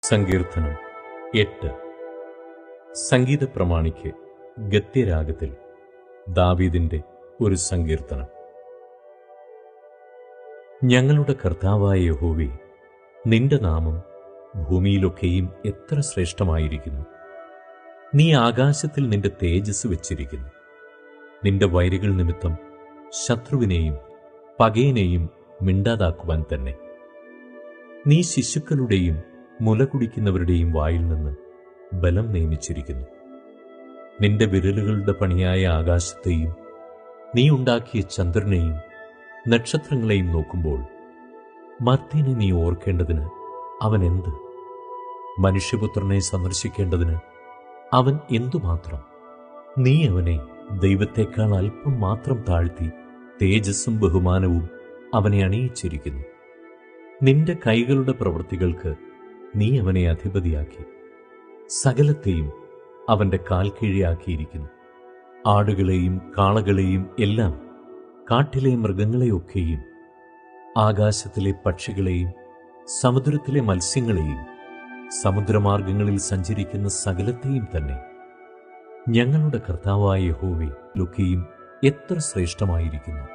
സങ്കീർത്തനം 8. സംഗീത പ്രമാണിക്ക് ഗദ്യരാഗത്തിൽ ദാവീദിന്റെ ഒരു സങ്കീർത്തനം. ഞങ്ങളുടെ കർത്താവായ യഹോവേ, നിന്റെ നാമം ഭൂമിയിലൊക്കെയും എത്ര ശ്രേഷ്ഠമായിരിക്കുന്നു. നീ ആകാശത്തിൽ നിന്റെ തേജസ് വെച്ചിരിക്കുന്നു. നിന്റെ വൈരികൾ നിമിത്തം ശത്രുവിനെയും പകയനെയും മിണ്ടാതാക്കുവാൻ തന്നെ. നീ ശിശുക്കളുടെയും മുല കുടിക്കുന്നവരുടെയും വായിൽ നിന്ന് ബലം നിയമിച്ചിരിക്കുന്നു. നിന്റെ വിരലുകളുടെ പണിയായ ആകാശത്തെയും നീ ഉണ്ടാക്കിയ ചന്ദ്രനെയും നക്ഷത്രങ്ങളെയും നോക്കുമ്പോൾ മർത്യനെ നീ ഓർക്കേണ്ടതിന് അവൻ എന്ത്? മനുഷ്യപുത്രനെ സന്ദർശിക്കേണ്ടതിന് അവൻ എന്തുമാത്രം? നീ അവനെ ദൈവത്തെക്കാൾ അല്പം മാത്രം താഴ്ത്തി തേജസ്സും ബഹുമാനവും അവനെ അണിയിച്ചിരിക്കുന്നു. നിന്റെ കൈകളുടെ പ്രവൃത്തികൾക്ക് നീ അവനെ അധിപതിയാക്കി സകലത്തെയും അവന്റെ കാൽ കീഴിയാക്കിയിരിക്കുന്നു. ആടുകളെയും കാളകളെയും എല്ലാം, കാട്ടിലെ മൃഗങ്ങളെയൊക്കെയും, ആകാശത്തിലെ പക്ഷികളെയും സമുദ്രത്തിലെ മത്സ്യങ്ങളെയും സമുദ്രമാർഗങ്ങളിൽ സഞ്ചരിക്കുന്ന സകലത്തെയും തന്നെ. ഞങ്ങളുടെ കർത്താവായ യഹോവേ, ലൊക്കെയും എത്ര ശ്രേഷ്ഠമായിരിക്കുന്നു.